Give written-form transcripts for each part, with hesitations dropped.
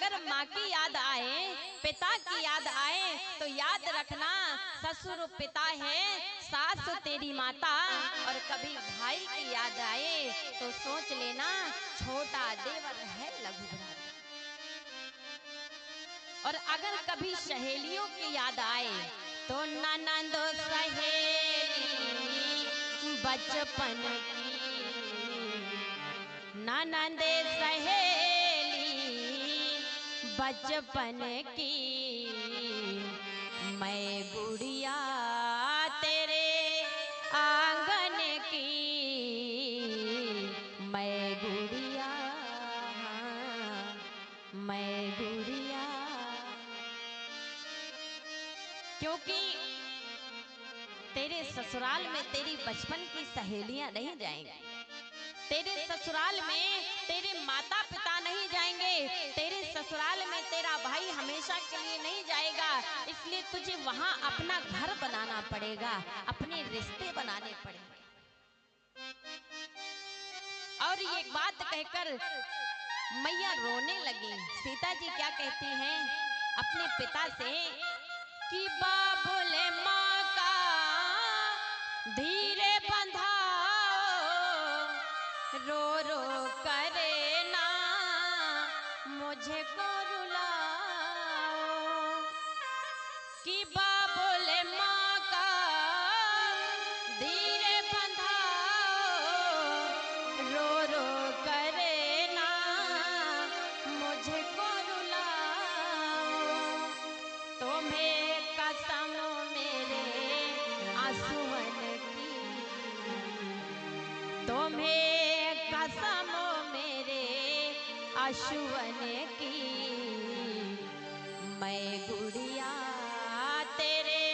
अगर माँ की याद आए, पिता की याद आए, तो याद रखना ससुर पिता है, सास तेरी माता। और कभी भाई की याद आए तो सोच लेना छोटा देवर है लघु भ्राता। और अगर कभी सहेलियों की याद आए तो ननद सहेली बचपन की, ननद सहेली बचपन की, मैं गुड़िया तेरे आंगन की, मैं गुड़िया, मैं गुड़िया। क्योंकि तेरे ससुराल में तेरी बचपन की सहेलियां नहीं जाएंगी, तेरे ससुराल में तेरे माता पिता नहीं जाएंगे, तेरे ससुराल में तेरा भाई हमेशा के लिए नहीं जाएगा। इसलिए तुझे वहां अपना घर बनाना पड़ेगा, अपने रिश्ते बनाने पड़ेंगे। और ये बात कहकर मैया रोने लगी। सीता जी क्या कहती हैं अपने पिता से कि बाबुल माँ का धीरे बंधाओ, रो रो करे ना मुझे को रुलाओ, कि बाबुल माँ का धीरे बंधाओ, रो रो करे ना मुझे को रुलाओ, तुम्हें कसम मेरे आंसुअन की, तुम्हें कसम मेरे आंसुअन की, मैं गुड़िया तेरे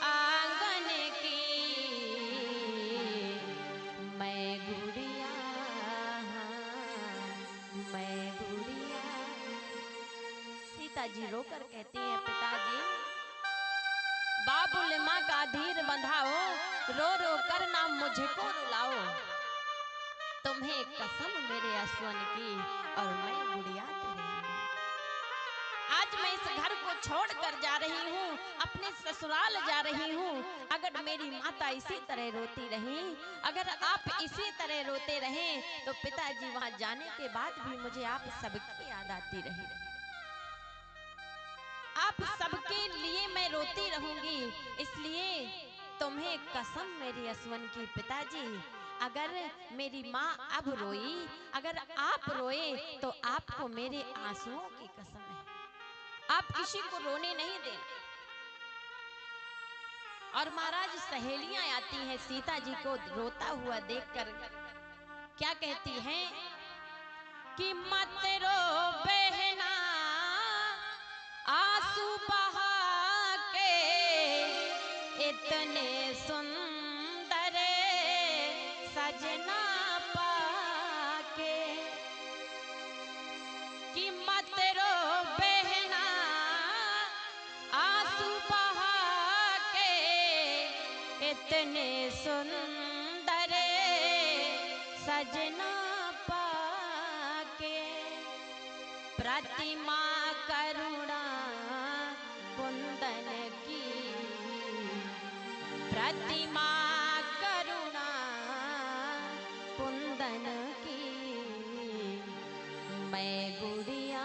आंगन की, मैं गुड़िया, मैं गुड़िया। सीता जी रोकर कहती हैं पिताजी बाबुल माँ का धीर बंधाओ, रो रो कर ना मुझको रुलाओ, तुम्हें कसम मेरे आंसुअन की और मैं गुड़िया तेरे आंगन। आज मैं इस घर को छोड़कर जा रही हूँ, अपने ससुराल जा रही हूँ। अगर मेरी माता इसी तरह रोती रही, अगर आप इसी तरह रोते रहें, तो पिताजी वहां जाने के बाद भी मुझे आप सबकी याद आती रहेगी, आप सबके लिए मैं रोती रहूंगी। इसलिए तुम्हें कसम मेरी आंसुअन की पिताजी, अगर मेरी माँ अब रोई, अगर आप रोए, तो आपको मेरे आंसुओं की कसम है, आप किसी को रोने नहीं देना। और महाराज सहेलियां आती हैं सीता जी को रोता हुआ देखकर, क्या कहती हैं कि मत रो बहना आंसू बहा के, इतने सुंदर सजना पाके, कि मत रो बहना आंसू बहा के, इतने सुंदर सजना पाके, प्रतिमा करुणा कुंदन की, प्रतिमा करुणा कुंदन की, मैं गुड़िया,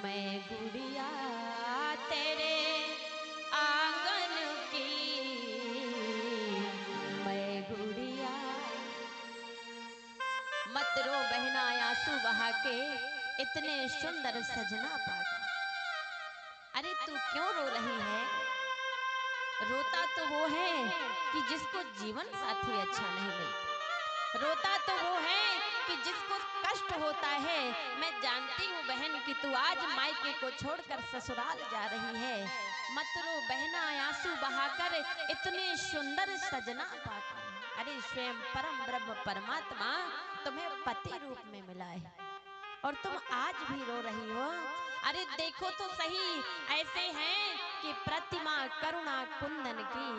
मैं गुड़िया तेरे आंगन की, मैं गुड़िया। मत रो बहना आंसू बहा के, इतने सुंदर सजना पाके। अरे तू क्यों रो रही है? रोता तो वो है कि जिसको जीवन साथी अच्छा नहीं मिलता, रोता तो वो है कि जिसको कष्ट होता है। मैं जानती हूँ बहन कि तू आज मायके को छोड़कर ससुराल जा रही है। मत रो बहना आंसू बहाकर, इतने सुंदर सजना पाकर। अरे स्वयं परम ब्रह्म परमात्मा तुम्हें पति रूप में मिला है और तुम आज भी रो रही हो। अरे देखो तो सही, ऐसे हैं कि प्रतिमा करुणा कुंदन की,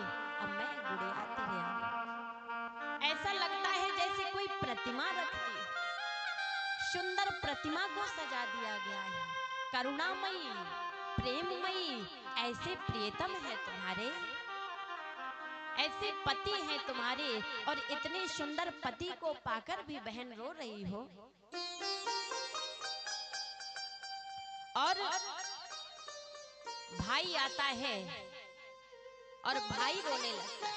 अब मैं गुड़िया तेरे आंगन। ऐसा लगता है जैसे कोई प्रतिमा रखती, सुंदर प्रतिमा को सजा दिया गया है। करुणामयी, प्रेममयी, ऐसे प्रियतम है तुम्हारे, ऐसे पति हैं तुम्हारे, और इतने सुंदर पति को पाकर भी बहन रो रही हो। और भाई आता है और भाई रोने लगता है।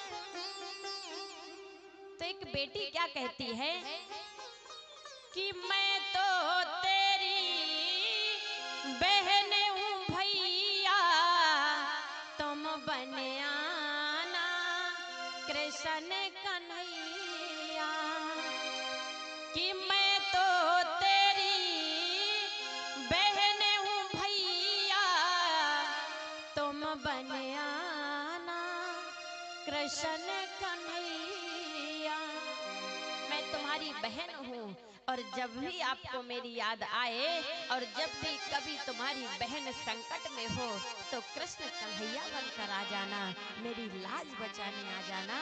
तो एक बेटी क्या कहती है कि मैं तो तेरी बहन हूँ भैया, तुम बन आना कृष्ण कन्हैया। कि मैं तो तेरी बहन हूँ भैया, तुम बन आना कृष्ण कन्हैया। मैं तुम्हारी बहन हूँ, और जब भी आपको मेरी याद आए और जब भी कभी तुम्हारी बहन संकट में हो तो कृष्ण कन्हैया बनकर आ जाना, मेरी लाज बचाने आ जाना।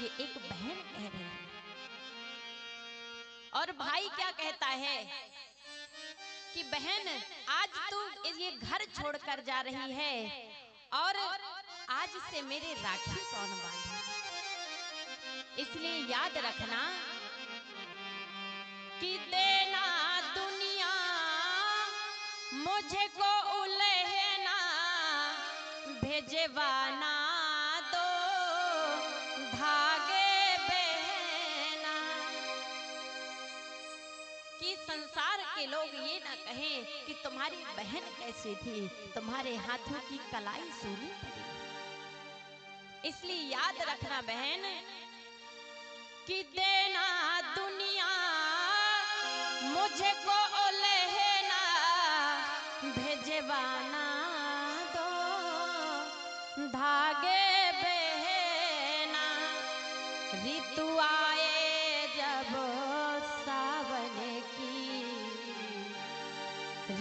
ये एक बहन कह रही है। और भाई क्या कहता है कि बहन आज तू ये घर छोड़कर जा रही है, और आज से मेरे राखी कौन बांधे, इसलिए याद रखना कि देना दुनिया मुझे को उलहना, भेजवाना दो धागे बहना। कि संसार के लोग ये ना कहें कि तुम्हारी बहन कैसी थी, तुम्हारे हाथों की कलाई सूनी पड़ी। इसलिए याद रखना बहन कि देना दुनिया मुझे को लहना, भेजवाना दो धागे बहना। ऋतु आए जब सावन की,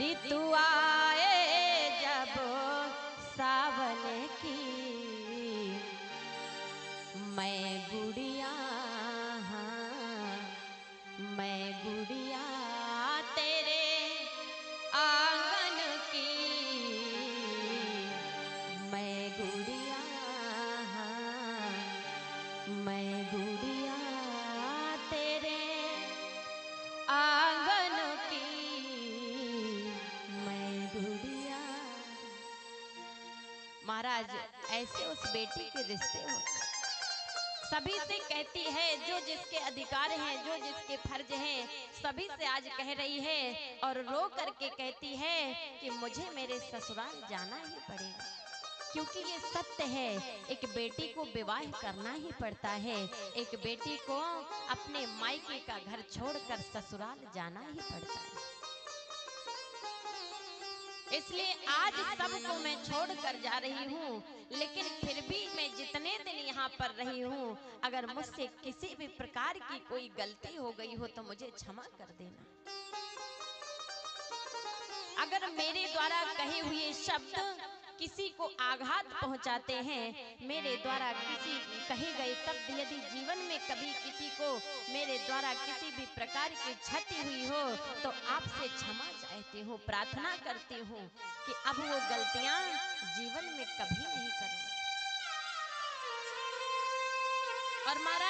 ऋतु आए जब सावन की, मैं गुड़िया, मैं गुड़िया तेरे आंगन की, मैं गुड़िया, मैं गुड़िया तेरे आंगन की, मैं गुड़िया। महाराज ऐसे उस बेटी के रिश्ते होते, सभी से कहती है जो जिसके अधिकार हैं, जो जिसके फर्ज हैं, सभी से आज कह रही है और रो करके कहती है कि मुझे मेरे ससुराल जाना ही पड़ेगा, क्योंकि ये सत्य है, एक बेटी को विवाह करना ही पड़ता है, एक बेटी को अपने मायके का घर छोड़कर ससुराल जाना ही पड़ता है। इसलिए आज सबको मैं छोड़कर जा रही हूँ, लेकिन फिर भी मैं जितने दिन यहाँ पर रही हूँ, अगर मुझसे किसी भी प्रकार की कोई गलती हो गई हो तो मुझे क्षमा कर देना। अगर मेरे द्वारा कहे हुए शब्द किसी को आघात पहुंचाते हैं, मेरे द्वारा किसी कहे गए शब्द यदि जीवन में कभी किसी को मेरे द्वारा किसी भी प्रकार की क्षति हुई हो तो आपसे क्षमा चाहती हूँ, प्रार्थना करती हूँ कि अब वो गलतियां जीवन में कभी नहीं करूं। और महाराज